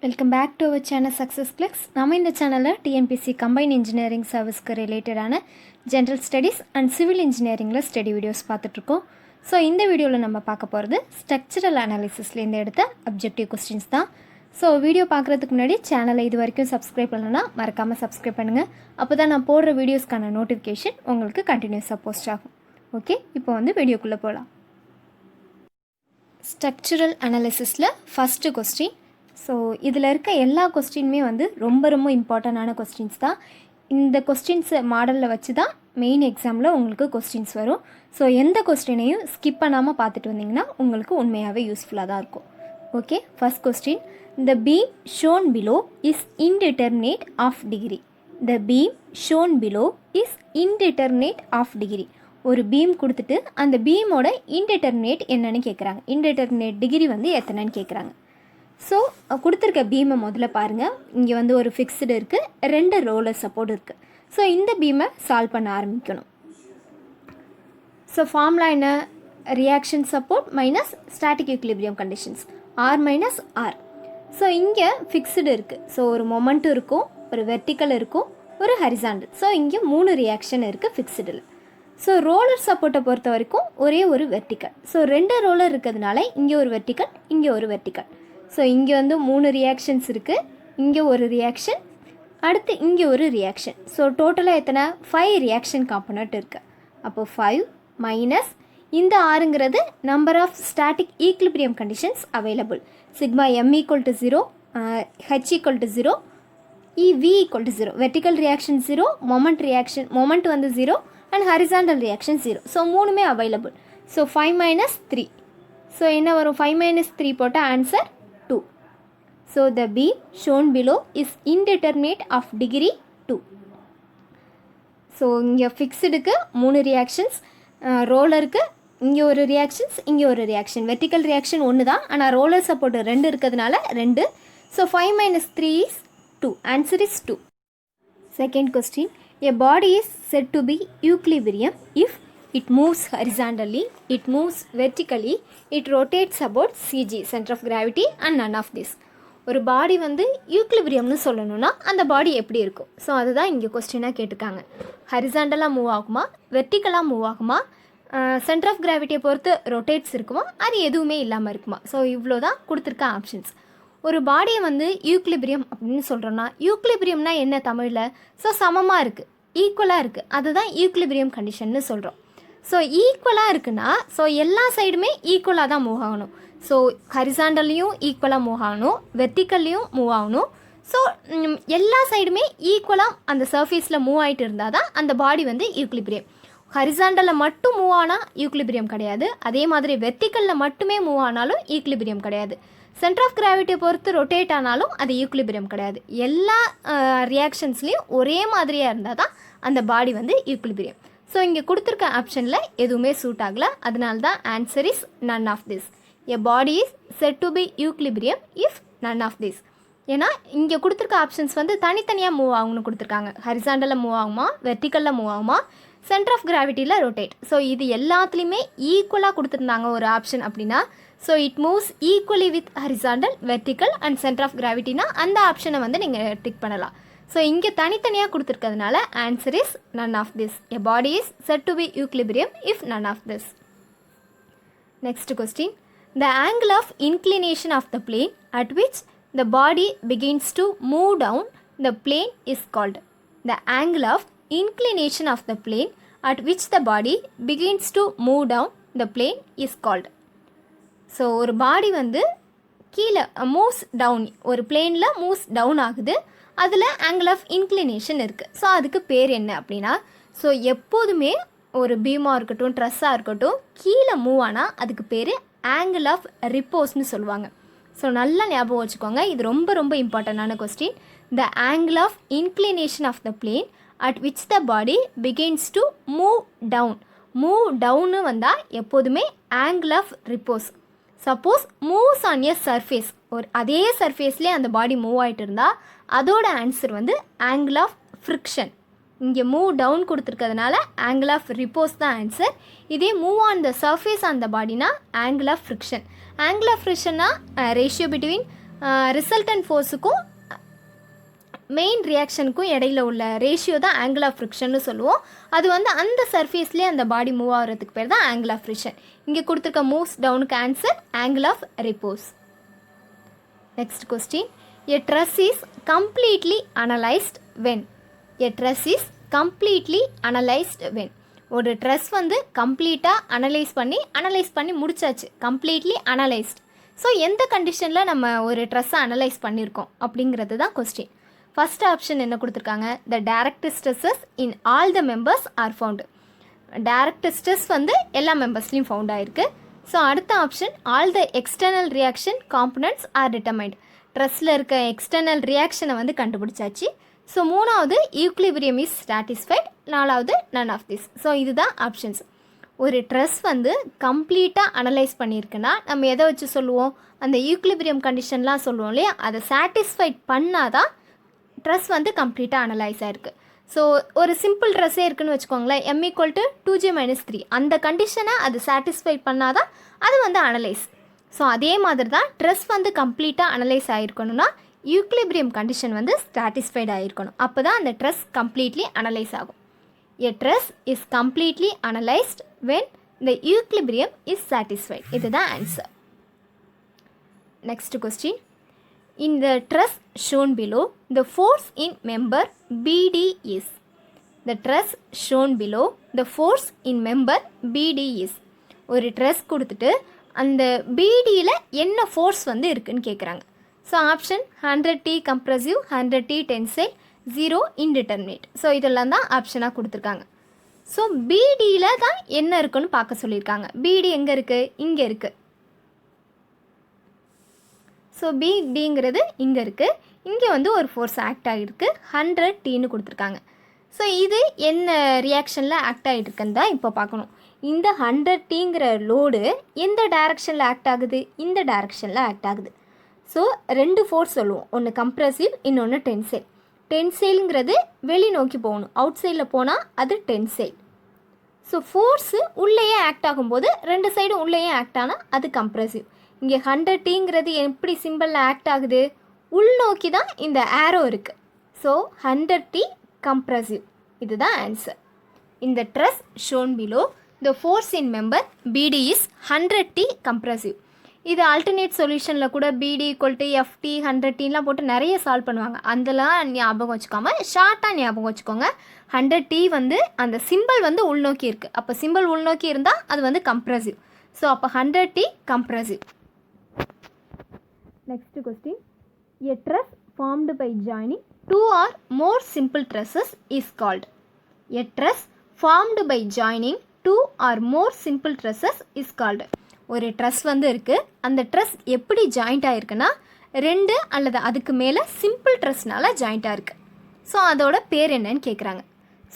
Welcome back to our channel success clicks. நம்ம இந்த சேனலில் டிஎன்பிசி கம்பைன் இன்ஜினியரிங் சர்வீஸ்க்கு ரிலேட்டடான ஜென்ரல் ஸ்டடீஸ் அண்ட் சிவில் இன்ஜினியரிங்கில் ஸ்டடி வீடியோஸ் பார்த்துட்ருக்கோம். ஸோ இந்த வீடியோவில் நம்ம பார்க்க போகிறது ஸ்ட்ரக்சரல் அனாலிசிஸ்லேருந்து எடுத்த அப்ஜெக்டிவ் கொஸ்டின்ஸ் தான். ஸோ வீடியோ பார்க்குறதுக்கு முன்னாடி சேனலை இது வரைக்கும் சப்ஸ்கிரைப் பண்ணலன்னா மறக்காமல் சப்ஸ்கிரைப் பண்ணுங்கள். அப்போ தான் நான் போடுற வீடியோஸ்க்கான நோட்டிஃபிகேஷன் உங்களுக்கு கண்டினியூஸாக போஸ்ட் ஆகும். ஓகே, இப்போ வந்து வீடியோக்குள்ளே போகலாம். ஸ்ட்ரக்சரல் அனாலிசிஸில் ஃபஸ்ட்டு கொஸ்டின். ஸோ இதில் இருக்க எல்லா கொஸ்டினுமே வந்து ரொம்ப இம்பார்ட்டண்டான கொஸ்டின்ஸ் தான். இந்த கொஸ்டின்ஸை மாடலில் வச்சு தான் மெயின் எக்ஸாமில் உங்களுக்கு கொஸ்டின்ஸ் வரும். ஸோ எந்த கொஸ்டினையும் ஸ்கிப் பண்ணாமல் பார்த்துட்டு வந்தீங்கன்னா உங்களுக்கு உண்மையாகவே யூஸ்ஃபுல்லாக தான் இருக்கும். Okay, first question. The beam shown below is indeterminate of degree. The beam shown below is indeterminate of degree. ஒரு பீம் கொடுத்துட்டு அந்த பீமோட இன்டெர்மினேட் என்னன்னு கேட்குறாங்க. இன்டெர்மினேட் டிகிரி வந்து எத்தனைன்னு கேட்குறாங்க. ஸோ கொடுத்துருக்க பீமை முதல்ல பாருங்கள். இங்கே வந்து ஒரு ஃபிக்ஸ்டு இருக்குது, 2 ரோலர் சப்போர்ட் இருக்குது. ஸோ இந்த பீமை சால்வ் பண்ண ஆரம்பிக்கணும். ஸோ ஃபார்முலா என்ன? Reaction support minus static equilibrium conditions, r minus r. So இங்கே ஃபிக்ஸ்டு இருக்குது. ஸோ ஒரு மொமெண்ட்டும் இருக்கும், ஒரு வெர்டிக்கல் இருக்கும், ஒரு ஹரிசாண்டல். ஸோ இங்கே 3 ரியாக்ஷன் இருக்குது ஃபிக்ஸ்டில். ஸோ ரோலர் சப்போர்ட்டை பொறுத்த வரைக்கும் ஒரே ஒரு வெர்டிக்கல். ஸோ 2 ரோலர் இருக்கிறதுனால இங்கே ஒரு வெர்டிக்கல், இங்கே ஒரு வெர்டிக்கல். ஸோ இங்கே வந்து 3 ரியாக்ஷன்ஸ் இருக்குது, இங்கே ஒரு ரியாக்ஷன், அடுத்து இங்கே ஒரு ரியாக்ஷன். ஸோ டோட்டலாக எத்தனை? 5 ரியாக்ஷன் காம்பனண்ட் இருக்குது. அப்போ 5 மைனஸ் இந்த ஆறுங்கிறது number of static equilibrium conditions available. Sigma M equal to 0, H equal to 0, V equal to 0. Vertical reaction 0, moment வந்து 0 அண்ட் ஹரிசாண்டல் ரியாக்ஷன் 0. ஸோ 3மே அவைலபிள். So 5 minus 3. ஸோ என்ன வரும்? 5 மைனஸ் 3 போட்டால் answer 2. So the beam shown below is indeterminate of degree 2. So இங்கே ஃபிக்ஸ்டுக்கு 3 reactions, ரோலருக்கு இங்கே ஒரு reactions, இங்கே ஒரு ரியாக்ஷன். வெர்டிக்கல் ரியாக்ஷன் 1 தான், ஆனால் ரோலர் சப்போர்ட் 2 இருக்கிறதுனால 2. So 5 minus 3 is 2. Answer is 2. Second question. A body is said to be equilibrium if it moves horizontally, it moves vertically, it rotates about CG, center of gravity, and none of this. ஒரு பாடி வந்து ஈக்லிபிரியம்னு சொல்லணும்னா அந்த பாடி எப்படி இருக்கும்? So அதுதான் இங்கே கொஸ்டினாக கேட்டிருக்காங்க. ஹரிசாண்டலாக move ஆகுமா, வெர்டிக்கலாக மூவ் ஆகுமா, சென்டர் ஆஃப் கிராவிட்டியை பொறுத்து ரொட்டேட்ஸ் இருக்குமா, அது எதுவுமே இல்லாமல் இருக்குமா? ஸோ இவ்வளோ தான் கொடுத்துருக்க ஆப்ஷன்ஸ். ஒரு பாடியை வந்து ஈக்லிபிரியம் அப்படின்னு சொல்கிறோன்னா, ஈக்லிபிரியம்னா என்ன தமிழில்? ஸோ சமமாக இருக்குது, ஈக்குவலாக இருக்குது, அதுதான் ஈக்லிபிரியம் கண்டிஷன்னு சொல்கிறோம். ஸோ ஈக்குவலாக இருக்குன்னா ஸோ எல்லா சைடுமே ஈக்குவலாக தான் மூவ் ஆகணும். ஸோ ஹரிசாண்டல்லையும் ஈக்குவலாக மூவ் ஆகணும், வெர்டிக்கல்லையும் மூவ் ஆகணும். ஸோ எல்லா சைடுமே ஈக்குவலாக அந்த சர்ஃபேஸில் மூவ் ஆகிட்டு இருந்தால் தான் அந்த பாடி வந்து ஈக்லிபிரியம். ஹரிசாண்டலில் மட்டும் மூவ் ஆனால் ஈக்லிபிரியம் கிடையாது, அதே மாதிரி வெர்டிக்கலில் மட்டுமே மூவ் ஆனாலும் ஈக்லிபிரியம் கிடையாது. சென்டர் ஆஃப் கிராவிட்டியை பொறுத்து ரொட்டேட் ஆனாலும் அது ஈக்லிபிரியம் கிடையாது. எல்லா ரியாக்ஷன்ஸ்லேயும் ஒரே மாதிரியாக இருந்தால் தான் அந்த பாடி வந்து ஈக்லிபிரியம். ஸோ இங்கே கொடுத்துருக்க ஆப்ஷனில் எதுவுமே சூட் ஆகலை, அதனால தான் answer is none of this. A body is set to be equilibrium if none of this. ஏன்னா இங்கே கொடுத்துருக்க ஆப்ஷன்ஸ் வந்து தனித்தனியாக மூவ் ஆகும்னு கொடுத்துருக்காங்க. ஹரிசாண்டலில் மூவ் ஆகுமா, வெர்டிக்கலில் மூவ் ஆகுமா, சென்டர் ஆஃப் கிராவிட்டியில் ரொட்டேட். ஸோ இது எல்லாத்துலேயுமே ஈக்குவலாக கொடுத்துருந்தாங்க ஒரு ஆப்ஷன் அப்படின்னா, so it moves equally with horizontal, vertical and center of கிராவிட்டினா அந்த ஆப்ஷனை வந்து நீங்கள் டிக் பண்ணலாம். ஸோ இங்கே தனித்தனியாக கொடுத்துருக்கிறதுனால answer is none of this. A body is set to be equilibrium if none of this. Next question. The angle of inclination of the plane at which the body begins to move down the plane is called. The angle of inclination of the plane at which the body begins to move down the plane is called. So ஒரு பாடி வந்து கீழே moves down, ஒரு பிளேனில் moves down ஆகுது, அதில் angle of inclination இருக்குது. So அதுக்கு பேர் என்ன அப்படின்னா, ஸோ எப்போதுமே ஒரு பீமாக இருக்கட்டும், ட்ரெஸ்ஸாக இருக்கட்டும், கீழே மூவ் ஆனால் அதுக்கு பேர் ஆங்கிள் ஆஃப் ரிப்போஸ்ன்னு சொல்லுவாங்க. ஸோ நல்லா ஞாபகம் வச்சுக்கோங்க, இது ரொம்ப இம்பார்ட்டண்டான question. The angle of inclination of the plane at which the body begins to move down. Move டவுன்னு வந்தால் எப்போதுமே angle of repose. Suppose moves on a surface, ஒரு அதே சர்ஃபேஸ்லேயே அந்த பாடி மூவ் ஆகிட்டு இருந்தால் அதோட ஆன்சர் வந்து ஆங்கிள் ஆஃப் ஃப்ரிக்ஷன். இங்கே மூவ் டவுன் கொடுத்துருக்கிறதுனால ஆங்கிள் ஆஃப் ரிப்போஸ் தான் ஆன்சர். இதே move on the surface on the பாடினா angle of friction. Angle of ஃப்ரிக்ஷன்னா ரேஷியோ பிட்வீன் ரிசல்டன்ட் ஃபோர்ஸுக்கும் மெயின் ரியாக்ஷனுக்கும் இடையில உள்ள ரேஷியோ தான் ஆங்கிள் ஆஃப் ஃப்ரிக்ஷன்னு சொல்லுவோம். அது வந்து அந்த சர்ஃபேஸ்லேயே அந்த பாடி மூவ் ஆகிறதுக்கு பேர் தான் ஆங்கிள் ஆஃப் ஃப்ரிக்ஷன். இங்கே கொடுத்துருக்க மூவ்ஸ் டவுனுக்கு answer angle of repose. Next question, a truss is completely analysed when. A truss is completely analysed when. ஒரு ட்ரெஸ் வந்து கம்ப்ளீட்டாக அனலைஸ் பண்ணி முடிச்சாச்சு, கம்ப்ளீட்லி அனலைஸ்ட். ஸோ எந்த கண்டிஷனில் நம்ம ஒரு ட்ரெஸ்ஸை அனலைஸ் பண்ணியிருக்கோம் அப்படிங்கிறது தான் கொஸ்டின். ஃபர்ஸ்ட் ஆப்ஷன் என்ன கொடுத்துருக்காங்க, the direct stresses in all the members are found. Direct stress வந்து எல்லா மெம்பர்ஸ்லையும் ஃபவுண்ட் ஆகிருக்கு. ஸோ அடுத்த option, all the external reaction components are determined. ட்ரெஸ்ஸில் இருக்க எக்ஸ்டர்னல் ரியாக்ஷனை வந்து கண்டுபிடிச்சாச்சு. ஸோ மூணாவது ஈக்லிபிரியம் இஸ் சாட்டிஸ்ஃபைட், நாலாவது நன் ஆஃப் திஸ். ஸோ இதுதான் ஆப்ஷன்ஸ். ஒரு ட்ரெஸ் வந்து கம்ப்ளீட்டாக அனலைஸ் பண்ணியிருக்குன்னா நம்ம எதை வச்சு சொல்லுவோம், அந்த ஈக்லிபிரியம் கண்டிஷன்லாம் சொல்லுவோம் இல்லையா, அதை சாட்டிஸ்ஃபைட் பண்ணாதான் ட்ரெஸ் வந்து கம்ப்ளீட்டாக அனலைஸ் ஆகிருக்கு. ஸோ ஒரு சிம்பிள் ட்ரெஸ்ஸே இருக்குன்னு வச்சுக்கோங்களேன், m = 2j - 3, அந்த கண்டிஷனை அது சாட்டிஸ்ஃபை பண்ணாதான் அது வந்து அனலைஸ். ஸோ அதே மாதிரி தான் ட்ரெஸ் வந்து கம்ப்ளீட்டாக அனலைஸ் ஆகிருக்கணும்னா ஈக்லிபிரியம் கண்டிஷன் வந்து சாட்டிஸ்ஃபைட் ஆகிருக்கணும். அப்போ தான் அந்த ட்ரெஸ் கம்ப்ளீட்லி அனலைஸ் ஆகும். A truss is completely analysed when the equilibrium is satisfied. இதுதான் ஆன்சர். Next question, in the truss shown below the force in member BD is. the truss shown below the force in member BD is. ஒரு dress கொடுத்துட்டு அந்த BDயில் என்ன force வந்து இருக்குன்னு கேட்குறாங்க. So option 100T compressive, 100T tensile, 0 indeterminate. So இதெல்லாம் தான் ஆப்ஷனாக கொடுத்துருக்காங்க. ஸோ பிடியில் தான் என்ன இருக்குன்னு பார்க்க சொல்லியிருக்காங்க. பிடி எங்கே இருக்குது, இங்கே இருக்குது. ஸோ பிடிங்கிறது இங்கே இருக்குது, இங்கே வந்து ஒரு ஃபோர்ஸ் ஆக்ட் ஆகிருக்கு, 100Tன்னு கொடுத்துருக்காங்க. ஸோ இது என்ன ரியாக்ஷனில் ஆக்ட் ஆகிட்டுருக்குன்னு தான் இப்போ பார்க்கணும். இந்த 100Tங்கிற லோடு எந்த டைரக்ஷனில் ஆக்ட் ஆகுது, இந்த டைரக்ஷனில் ஆக்ட் ஆகுது. ஸோ ரெண்டு ஃபோர்ஸ் சொல்லுவோம், ஒன்று கம்ப்ரசிவ், இன்னொன்று டென்சைல். டென்சைலுங்கிறது வெளி நோக்கி போகணும், அவுட் சைடில் போனால் அது டென்சைல். ஸோ ஃபோர்ஸு உள்ளேயே ஆக்ட் ஆகும்போது ரெண்டு சைடும் உள்ளேயே ஆக்ட் ஆனால் அது கம்ப்ரசிவ். இங்கே 100Tங்கிறது எப்படி சிம்பிளில் ஆக்ட் ஆகுது, உள்நோக்கி தான் இந்த ஆரோ இருக்குது. So 100T compressive. இதுதான் ஆன்சர். இந்த dress shown below the force in member BD is 100T compressive. இது ஆல்டர்னேட் சொல்யூஷனில் கூட BD = FT 100Tலாம் போட்டு நிறைய சால்வ் பண்ணுவாங்க. அதெல்லாம் ஞாபகம் வச்சுக்காம ஷார்ட்டாக ஞாபகம் வச்சுக்கோங்க. 100T வந்து அந்த சிம்பிள் வந்து உள்நோக்கி இருக்குது, அப்போ சிம்பிள் உள்நோக்கி இருந்தால் அது வந்து கம்ப்ரசிவ். ஸோ அப்போ 100T compressive. Next question, a truss formed by joining 2 or more simple trusses is called. A truss formed by joining 2 or more simple trusses is called. ஒரு ட்ரெஸ் வந்து இருக்குது, அந்த ட்ரெஸ் எப்படி ஜாயிண்ட் ஆகிருக்குன்னா 2 அல்லது அதுக்கு மேலே simple ட்ரெஸ்னால ஜாயிண்ட்டாக இருக்குது. ஸோ அதோட பேர் என்னன்னு கேட்குறாங்க.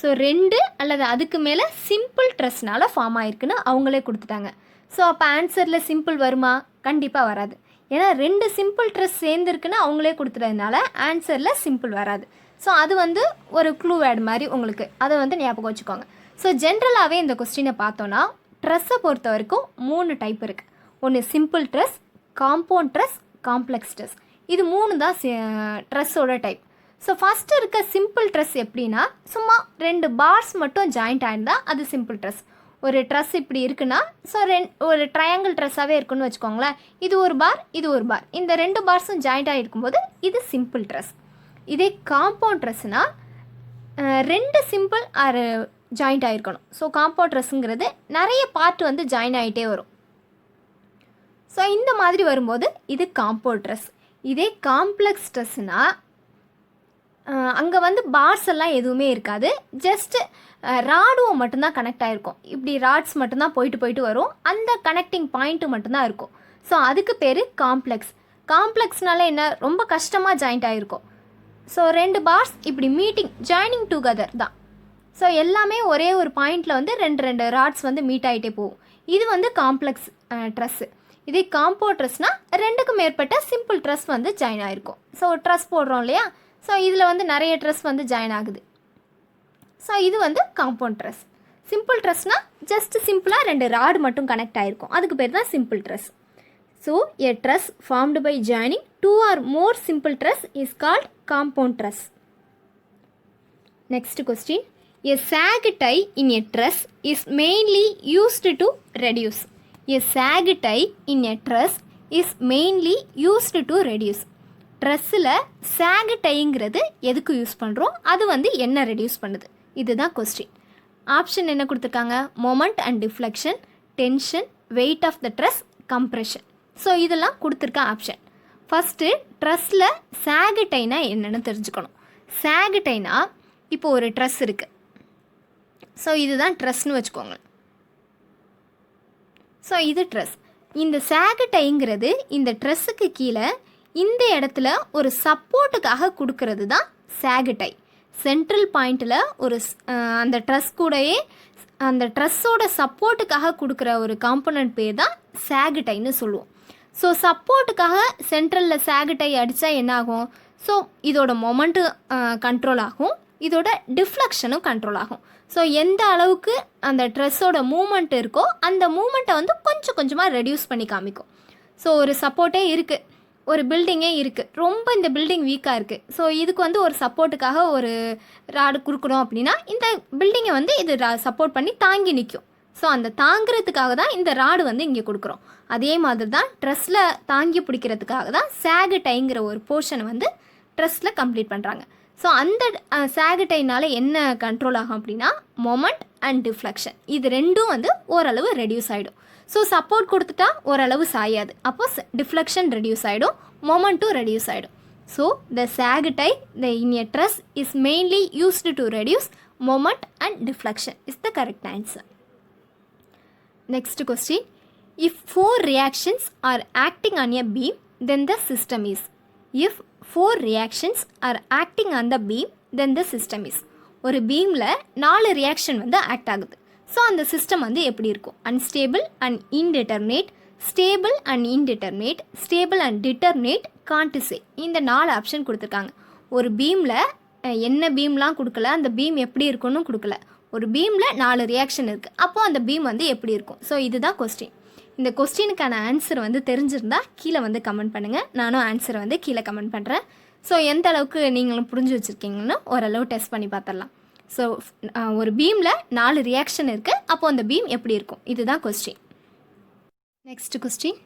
ஸோ 2 அல்லது அதுக்கு மேலே சிம்பிள் ட்ரெஸ்னால ஃபார்ம் ஆகிருக்குன்னு அவங்களே கொடுத்துட்டாங்க. ஸோ அப்போ ஆன்சரில் சிம்பிள் வருமா, கண்டிப்பாக வராது. ஏன்னா 2 சிம்பிள் ட்ரெஸ் சேர்ந்துருக்குன்னு அவங்களே கொடுத்துட்டதுனால ஆன்சரில் சிம்பிள் வராது. ஸோ அது வந்து ஒரு க்ளூ வேர்டு மாதிரி உங்களுக்கு, அதை வந்து ஞாபகம் வச்சுக்கோங்க. ஸோ ஜென்ரலாகவே இந்த கொஸ்டினை பார்த்தோன்னா ட்ரெஸ்ஸை பொறுத்த வரைக்கும் 3 டைப் இருக்குது. ஒன்று simple dress, compound dress, complex dress. இது 3 தான் ட்ரெஸ்ஸோட டைப். ஸோ ஃபஸ்ட்டு இருக்க சிம்பிள் ட்ரெஸ் எப்படின்னா, சும்மா 2 பார்ஸ் மட்டும் ஜாயிண்ட் ஆகிருந்தால் அது சிம்பிள் ட்ரெஸ். ஒரு ட்ரெஸ் இப்படி இருக்குன்னா, ஸோ ஒரு ட்ரையாங்கிள் ட்ரெஸ்ஸாகவே இருக்குன்னு வச்சுக்கோங்களேன். இது ஒரு பார், இது ஒரு பார், இந்த 2 பார்ஸும் ஜாயிண்ட் ஆகிருக்கும்போது இது சிம்பிள் ட்ரெஸ். இதே காம்பவுண்ட் ட்ரெஸ்னால் 2 சிம்பிள் ஆர் ஜாயிண்ட் ஆகிருக்கணும். ஸோ காம்பவுண்ட் ட்ரெஸ்ஸுங்கிறது நிறைய பார்ட் வந்து ஜாயின் ஆகிட்டே வரும். ஸோ இந்த மாதிரி வரும்போது இது காம்பவுண்ட் ட்ரெஸ். இதே காம்ப்ளெக்ஸ் ட்ரெஸ்ஸுனால் அங்கே வந்து பார்ஸ் எல்லாம் எதுவுமே இருக்காது, ஜஸ்ட்டு ராடும் மட்டும்தான் கனெக்ட் ஆகிருக்கும். இப்படி ராட்ஸ் மட்டும்தான் போயிட்டு வரும், அந்த கனெக்டிங் பாயிண்ட்டு மட்டும்தான் இருக்கும். ஸோ அதுக்கு பேர் காம்ப்ளெக்ஸ். காம்ப்ளெக்ஸ்னால என்ன, ரொம்ப கஷ்டமாக ஜாயிண்ட் ஆகிருக்கும். ஸோ 2 பார்ஸ் இப்படி ஜாயினிங் டுகெதர் தான். ஸோ எல்லாமே ஒரே ஒரு பாயிண்டில் வந்து 2 ராட்ஸ் வந்து மீட் ஆகிட்டே போகும். இது வந்து காம்ப்ளெக்ஸ் ட்ரெஸ்ஸு. இதே காம்பவுண்ட் ட்ரெஸ்னால் 2க்கு மேற்பட்ட சிம்பிள் ட்ரெஸ் வந்து ஜாயின் ஆகிருக்கும். ஸோ ட்ரெஸ் போடுறோம் இல்லையா, ஸோ இதில் வந்து நிறைய ட்ரெஸ் வந்து ஜாயின் ஆகுது. ஸோ இது வந்து காம்பவுண்ட் ட்ரெஸ். சிம்பிள் ட்ரெஸ்னால் ஜஸ்ட் சிம்பிளாக 2 ராடு மட்டும் கனெக்ட் ஆகிருக்கும், அதுக்கு பேர் தான் simple dress. So a truss formed by joining two or more simple truss is called compound truss. Next question. A sag tie in a truss is mainly used to reduce. A sag tie in a truss is mainly used to reduce. ட்ரெஸ்ஸில் chalk டைங்கிறது எதுக்கு use பண்ணுறோம், அது வந்து என்ன reduce பண்ணுது, இதுதான் question. Option என்ன கொடுத்துருக்காங்க, moment and deflection, tension, weight of the truss, compression. So இதெல்லாம் கொடுத்துருக்க ஆப்ஷன். ஃபஸ்ட்டு ட்ரெஸ்ஸில் சாக் டைனா என்னென்னு தெரிஞ்சுக்கணும். சாக் டைனா இப்போ ஒரு ட்ரெஸ் இருக்குது. ஸோ இதுதான் ட்ரெஸ்ன்னு வச்சுக்கோங்க. ஸோ இது ட்ரெஸ். இந்த சாக் டைங்கிறது இந்த ட்ரெஸ்ஸுக்கு கீழே இந்த இடத்துல ஒரு சப்போர்ட்டுக்காக கொடுக்கறது தான் சாக் டை. சென்ட்ரல் பாயிண்டில் ஒரு அந்த ட்ரெஸ் கூடயே அந்த ட்ரெஸ்ஸோட சப்போர்ட்டுக்காக கொடுக்குற ஒரு காம்பனண்ட் பேர் தான் சாக் டைன்னு சொல்லுவோம். ஸோ சப்போர்ட்டுக்காக சென்ட்ரலில் சாக் டை அடித்தா என்ன ஆகும், ஸோ இதோட மொமெண்ட்டு கண்ட்ரோல் ஆகும், இதோட டிஃப்ளெக்ஷனும் கண்ட்ரோல் ஆகும். ஸோ எந்த அளவுக்கு அந்த ட்ரெஸ்ஸோட மூமெண்ட் இருக்கோ அந்த மூமெண்ட்டை வந்து கொஞ்சம் கொஞ்சமாக ரெடியூஸ் பண்ணி காமிக்கும். ஸோ ஒரு சப்போர்ட்டே இருக்குது, ஒரு பில்டிங்கே இருக்குது, ரொம்ப இந்த பில்டிங் வீக்காக இருக்குது. ஸோ இதுக்கு வந்து ஒரு சப்போர்ட்டுக்காக ஒரு ராடு கொடுக்கணும் அப்படின்னா இந்த பில்டிங்கை வந்து இது சப்போர்ட் பண்ணி தாங்கி நிற்கும். ஸோ அந்த தாங்கிறதுக்காக தான் இந்த ராடு வந்து இங்கே கொடுக்குறோம். அதே மாதிரி தான் ட்ரெஸ்ஸில் தாங்கி பிடிக்கிறதுக்காக தான் சாக் டைங்கிற ஒரு போர்ஷனை வந்து ட்ரெஸ்ஸில் கம்ப்ளீட் பண்ணுறாங்க. ஸோ அந்த சாக் டைனால் என்ன கண்ட்ரோல் ஆகும் அப்படின்னா மொமெண்ட் அண்ட் டிஃப்ளெக்ஷன், இது ரெண்டும் வந்து ஓரளவு ரெடியூஸ் ஆகிடும். ஸோ சப்போர்ட் கொடுத்துட்டா ஓரளவு சாயாது, அப்போ டிஃப்ளெக்ஷன் ரெடியூஸ் ஆகிடும், மொமெண்ட்டும் ரெடியூஸ் ஆகிடும். So the sag tie in a truss is mainly used to reduce moment and deflection is the correct answer. Next question. If 4 reactions are acting on a beam, then the system is. If 4 reactions are acting on the beam, then the system is. ஒரு பீமில் 4 reaction வந்து act ஆகுது. So அந்த system வந்து எப்படி இருக்கும், unstable and indeterminate, stable and indeterminate, stable and determinate, கான்டிசே. இந்த 4 ஆப்ஷன் கொடுத்துருக்காங்க. ஒரு பீமில் என்ன பீம்லாம் கொடுக்கல, அந்த பீம் எப்படி இருக்குன்னு கொடுக்கல. ஒரு பீமில் 4 ரியாக்ஷன் இருக்குது, அப்போது அந்த பீம் வந்து எப்படி இருக்கும். ஸோ இதுதான் கொஸ்டின். இந்த கொஸ்டினுக்கான ஆன்சர் வந்து தெரிஞ்சிருந்தால் கீழே வந்து கமெண்ட் பண்ணுங்கள், நானும் ஆன்சரை வந்து கீழே கமெண்ட் பண்ணுறேன். ஸோ எந்த அளவுக்கு நீங்களும் புரிஞ்சு வச்சுருக்கீங்கன்னு ஓரளவு டெஸ்ட் பண்ணி பார்த்துடலாம். ஸோ ஒரு பீமில் 4 ரியாக்ஷன் இருக்குது, அப்போது அந்த பீம் எப்படி இருக்கும், இதுதான் question. Next question.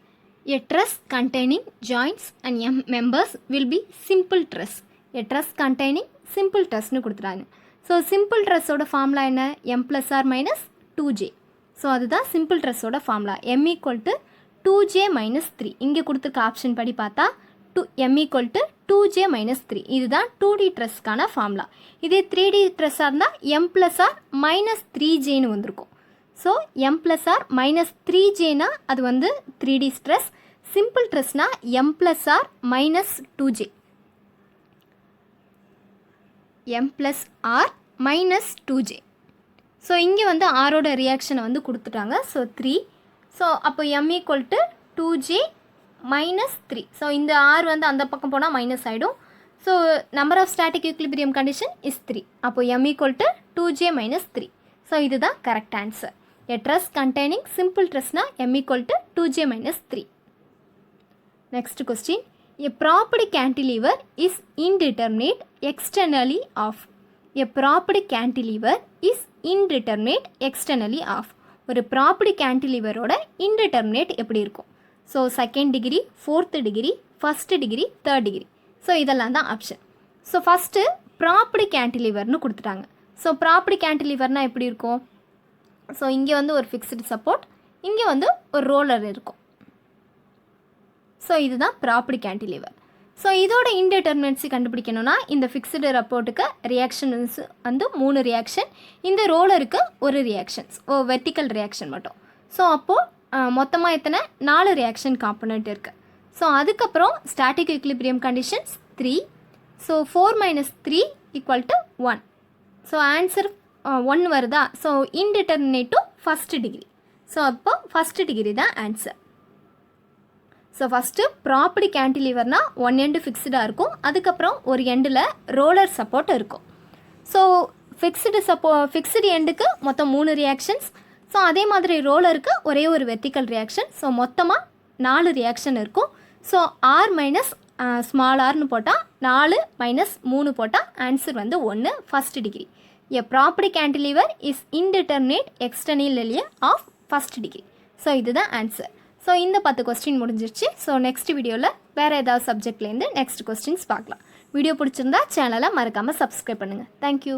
A truss containing joints and members will be simple truss. A truss containing simple ட்ரெஸ்னு கொடுத்துறாங்க. ஸோ சிம்பிள் ட்ரெஸ்ஸோட ஃபார்முலா என்ன, m+r - 2j. ஸோ அதுதான் சிம்பிள் ட்ரெஸ்ஸோட ஃபார்முலா. m = 2j - 3. இங்கே கொடுத்துருக்க ஆப்ஷன் படி பார்த்தா m = 2j - 3. இதுதான் 2D ட்ரெஸ்க்கான ஃபார்முலா. இதே 3D ட்ரெஸ்ஸாக இருந்தால் m+r - 3jன்னு வந்திருக்கும். ஸோ m+r - 3jனா அது வந்து 3D dress. Simple ட்ரெஸ்னால் m+r - 2j. m+r - 2j. So இங்கே வந்து ஆரோட ரியாக்ஷனை வந்து கொடுத்துட்டாங்க. ஸோ 3. ஸோ அப்போ m = 2j - 3. ஸோ இந்த r வந்து அந்த பக்கம் போனால் மைனஸ் ஆகிடும். So number of static equilibrium condition is 3. அப்போ m = 2j - 3. ஸோ இதுதான் correct answer. A truss containing simple ட்ரெஸ்னால் m = 2j - 3. Next question. A propped cantilever is indeterminate externally of. A propped cantilever is indeterminate externally of. ஒரு propped கேன்டிலீவரோட indeterminate எப்படி இருக்கும். So 2nd degree, 4th degree, 1st degree, 3rd degree. So இதெல்லாம் தான் option. So first ப்ராப்பர்டு கேன்டிலீவர்னு கொடுத்துட்டாங்க. So ப்ராப்பர்டு கேன்டிலீவர்னால் எப்படி இருக்கும். So இங்கே வந்து ஒரு ஃபிக்ஸ்டு சப்போர்ட், இங்கே வந்து ஒரு ரோலர் இருக்கும். ஸோ இதுதான் ப்ராப்பர்டு கேன்டிலீவர். ஸோ இதோட இன்டிட்டர்மினன்சி கண்டுபிடிக்கணும்னா இந்த ஃபிக்ஸ்டு சப்போர்ட்டுக்கு ரியாக்ஷன்ஸ் வந்து 3 ரியாக்ஷன், இந்த ரோலருக்கு ஒரு ரியாக்ஷன்ஸ், வெர்டிக்கல் ரியாக்ஷன் மட்டும். ஸோ அப்போது மொத்தமாக எத்தனை 4 ரியாக்ஷன் காம்பனண்ட் இருக்குது. ஸோ அதுக்கப்புறம் static equilibrium conditions 3. So 4 - 3 = 1. So answer 1 வருதா. So indeterminate to 1st degree. So அப்போ 1st டிகிரி தான் ஆன்சர். ஸோ ஃபஸ்ட்டு ப்ராப்பர்டு கேன்டிலீவர்னால் 1 எண்டு ஃபிக்ஸ்டாக இருக்கும், அதுக்கப்புறம் ஒரு எண்டில் ரோலர் சப்போர்ட் இருக்கும். ஸோ ஃபிக்ஸ்டு எண்டுக்கு மொத்தம் 3 ரியாக்ஷன்ஸ். ஸோ அதே மாதிரி ரோலருக்கு ஒரே ஒரு வெர்டிக்கல் ரியாக்ஷன். ஸோ மொத்தமாக 4 ரியாக்ஷன் இருக்கும். ஸோ ஆர் மைனஸ் ஸ்மால் ஆர்னு போட்டால் 4 மைனஸ் 3 போட்டால் ஆன்சர் வந்து 1 first degree. A propped cantilever is indeterminate external area of first degree. So இதுதான் ஆன்சர். ஸோ இந்த 10 கொஸ்டின் முடிஞ்சிருச்சு. ஸோ நெக்ஸ்ட் வீடியோவில் வேறு ஏதாவது சப்ஜெக்ட்லேருந்து நெக்ஸ்ட் கொஸ்டின்ஸ் பார்க்கலாம். வீடியோ பிடிச்சிருந்தா சேனலை மறக்காமல் சப்ஸ்கிரைப் பண்ணுங்கள். தேங்க்யூ.